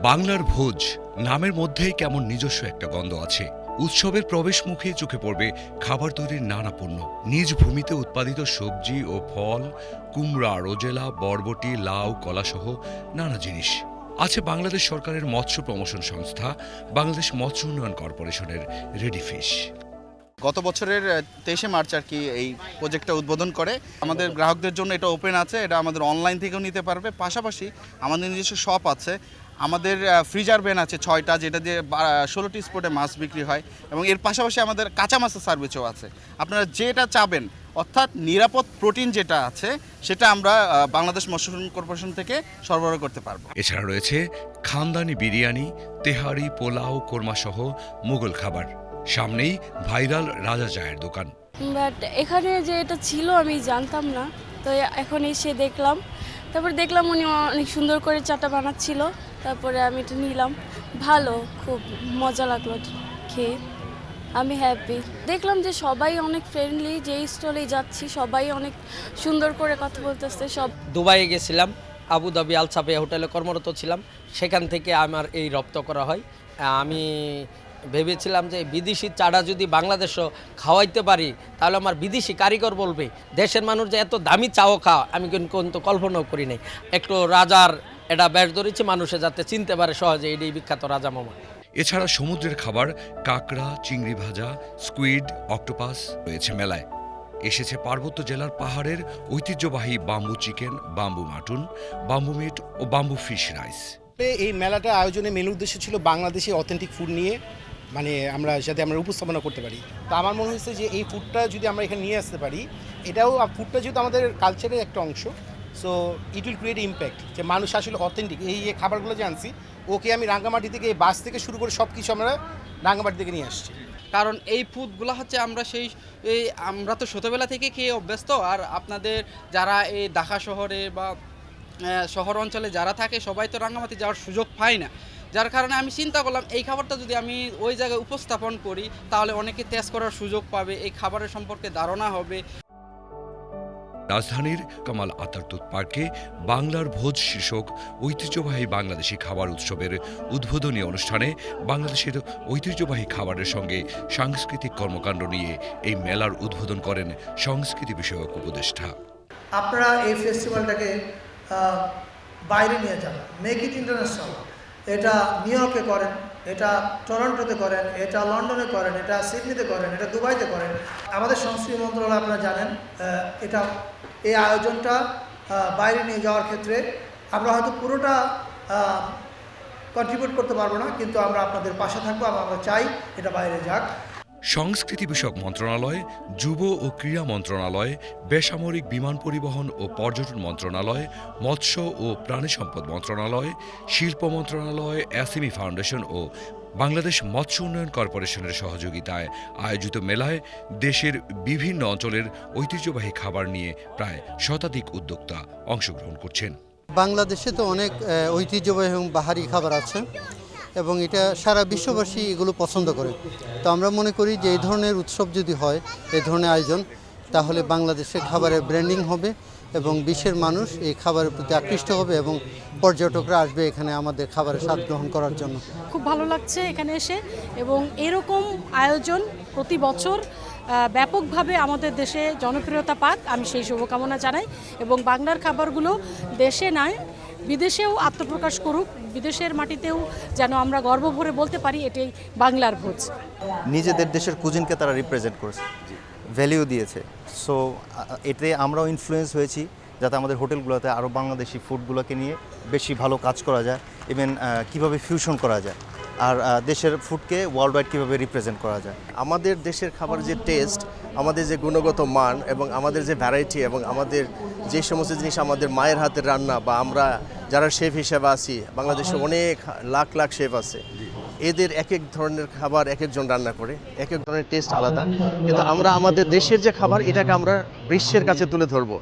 বাংলার ভোজ নামের মধ্যেই কেমন নিজস্ব একটা গন্ধ আছে। উৎসবের প্রবেশ মুখে চোখে পড়বে খাবার তৈরির নানা পণ্য, নিজ ভূমিতে উৎপাদিত সবজি ও ফল, কুমড়া, রোজেলা, বরবটি, লাউ, কলাসহ নানা জিনিস। আছে বাংলাদেশ সরকারের মৎস্য প্রমোশন সংস্থা বাংলাদেশ মৎস্য উন্নয়ন কর্পোরেশনের রেডি ফিশ। গত বছরের 23শে মার্চ আর কি এই প্রজেক্টটা উদ্বোধন করে। আমাদের গ্রাহকদের জন্য এটা ওপেন আছে, এটা আমাদের অনলাইন থেকেও নিতে পারবে। পাশাপাশি আমাদের নিজস্ব শপ আছে, আমাদের ফ্রিজার ভ্যান আছে 6টা, যেটা দিয়ে 16টি স্পটে মাছ বিক্রি হয়, এবং এর পাশাপাশি আমাদের কাঁচা মাছের সার্ভিসও আছে। আপনারা যেটা চাবেন, অর্থাৎ নিরাপদ প্রোটিন যেটা আছে, সেটা আমরা বাংলাদেশ মৎস্য উন্নয়ন কর্পোরেশন থেকে সরবরাহ করতে পারবো। এছাড়া রয়েছে খানদানি বিরিয়ানি, তেহারি, পোলাও, কোরমা সহ মুঘল খাবার। সামনেই ভাইরাল রাজা চায়ের দোকান। বাট এখানে যে এটা ছিল আমি জানতাম না, তো এখন এসে দেখলাম। তারপরে দেখলাম উনি অনেক সুন্দর করে চাটা বানাচ্ছিল, তারপরে আমি এটা নিলাম। ভালো, খুব মজা লাগলো খেয়ে, আমি হ্যাপি। দেখলাম যে সবাই অনেক ফ্রেন্ডলি, যেই স্টলেই যাচ্ছি সবাই অনেক সুন্দর করে কথা বলতেছে। সব দুবাইয়ে গেছিলাম, আবুধাবি আল সাফিয়া হোটেলে কর্মরত ছিলাম, সেখান থেকে আমার এই রপ্ত করা হয়। আমি ভেবেছিলাম যে বিদেশি চাটা যদি বাংলাদেশও খাওয়াইতে পারি, তাহলে আমার বিদেশি কারিগর বলবে দেশের মানুষ যে এত দামি চাও খাওয়া, আমি কিন্তু কল্পনাও করি নাই। একটু রাজার এটা ব্যাস ধরেছি, মানুষে যাতে চিনতে পারে সহজে এটাই বিখ্যাত রাজা মামা। এছাড়া সমুদ্রের খাবার কাঁকড়া, চিংড়ি ভাজা, স্কুইড, অক্টোপাস রয়েছে মেলায়। এসেছে পার্বত্য জেলার পাহাড়ের ঐতিহ্যবাহী bamboo chicken, bamboo mutton, bamboo meat ও বাম্বু ফিশ রাইস। এই মেলাটা আয়োজনে মেন উদ্দেশ্য ছিল বাংলাদেশি অথেন্টিক ফুড নিয়ে যাতে আমরা উপস্থাপনা করতে পারি। তো আমার মনে হয়েছে যে এই ফুডটা যদি আমরা এখানে নিয়ে আসতে পারি, ফুডটা যেহেতু আমাদের কালচারের একটা অংশ, so it will create impact, যে মানুষ আসলে অথেন্টিক এই খাবারগুলো যে আনছি, ওকে আমি রাঙ্গামাটি থেকে এই বাস থেকে শুরু করে সব কিছু আমরা রাঙ্গামাটি থেকে নিয়ে আসছি। কারণ এই ফুডগুলো হচ্ছে আমরা তো ছোটোবেলা থেকে খেয়ে অভ্যস্ত। আর আপনাদের যারা এই ঢাকা শহরে বা শহর অঞ্চলে যারা থাকে, সবাই তো রাঙ্গামাটি যাওয়ার সুযোগ পায় না। যার কারণে আমি চিন্তা করলাম এই খাবারটা যদি আমি ওই জায়গায় উপস্থাপন করি, তাহলে অনেকে টেস্ট করার সুযোগ পাবে, এই খাবারের সম্পর্কে ধারণা হবে। রাজধানীর কামাল আতাতুর্ক পার্কে বাংলার ভোজ শীর্ষক ঐতিহ্যবাহী বাংলাদেশি খাবার উৎসবের উদ্বোধনী অনুষ্ঠানে বাংলাদেশের ঐতিহ্যবাহী খাবারের সঙ্গে সাংস্কৃতিক কর্মকাণ্ড নিয়ে এই মেলার উদ্বোধন করেন সংস্কৃতি বিষয়ক উপদেষ্টা। আপনারা এই ফেস্টিভ্যালটাকে বাইরে নিয়ে যান, মেক ইট ইন্টারন্যাশনাল। এটা নিউ ইয়র্কে করেন, এটা টরন্টোতে করেন, এটা লন্ডনে করেন, এটা সিডনিতে করেন, এটা দুবাইতে করেন। আমাদের সংস্কৃতি মন্ত্রণালয় আপনারা জানেন, এই আয়োজনটা বাইরে নিয়ে যাওয়ার ক্ষেত্রে আমরা হয়তো পুরোটা কন্ট্রিবিউট করতে পারবো না, কিন্তু আমরা আপনাদের পাশে থাকবো। আমরা চাই এটা বাইরে যাক। সংস্কৃতি বিষয়ক মন্ত্রণালয়, যুব ও ক্রীড়া মন্ত্রণালয়, বেসামরিক বিমান পরিবহন ও পর্যটন মন্ত্রণালয়, মৎস্য ও প্রাণী সম্পদ মন্ত্রণালয়, শিল্প মন্ত্রণালয়, এসএমই ফাউন্ডেশন ও বাংলাদেশ মৎস্য উন্নয়ন কর্পোরেশনের সহযোগিতায় আয়োজিত মেলায় দেশের বিভিন্ন অঞ্চলের ঐতিহ্যবাহী খাবার নিয়ে প্রায় শতাধিক উদ্যোক্তা অংশগ্রহণ করছেন। বাংলাদেশে তো অনেক ঐতিহ্যবাহী এবং বাহারি খাবার আছে, এবং এটা সারা বিশ্ববাসী এগুলো পছন্দ করে। তো আমরা মনে করি যে এই ধরনের উৎসব যদি হয়, এই ধরনের আয়োজন, তাহলে বাংলাদেশের খাবারের ব্র্যান্ডিং হবে এবং বিশ্বের মানুষ এই খাবারের প্রতি আকৃষ্ট হবে এবং পর্যটকরা আসবে এখানে আমাদের খাবারের স্বাদ গ্রহণ করার জন্য। খুব ভালো লাগছে এখানে এসে, এবং এরকম আয়োজন প্রতি বছর ব্যাপকভাবে আমাদের দেশে জনপ্রিয়তা পাক, আমি সেই শুভকামনা জানাই। এবং বাংলার খাবারগুলো দেশে নয়, বিদেশেও আত্মপ্রকাশ করুক, বিদেশের মাটিতেও যেন আমরা গর্ব ভরে বলতে পারি এটাই বাংলার ভোজ। নিজেদের দেশের কুজিনকে তারা রিপ্রেজেন্ট করেছে, ভ্যালিউ দিয়েছে। সো এতে আমরাও ইনফ্লুয়েন্স হয়েছি যাতে আমাদের হোটেলগুলোতে আরও বাংলাদেশি ফুডগুলোকে নিয়ে বেশি ভালো কাজ করা যায়, ইভেন কীভাবে ফিউশন করা যায়, আর দেশের ফুডকে ওয়ার্ল্ড ওয়াইড কীভাবে রিপ্রেজেন্ট করা যায়। আমাদের দেশের খাবার যে টেস্ট, আমাদের যে গুণগত মান এবং আমাদের যে ভ্যারাইটি, এবং আমাদের যে সমস্ত জিনিস আমাদের মায়ের হাতের রান্না, বা আমরা যারা শেফ হিসেবে আছি, বাংলাদেশে অনেক লাখ লাখ শেফ আছে, এদের এক এক ধরনের খাবার এক একজন রান্না করে, এক এক ধরনের টেস্ট আলাদা, কিন্তু আমরা আমাদের দেশের যে খাবার, এটাকে আমরা বিশ্বের কাছে তুলে ধরবো।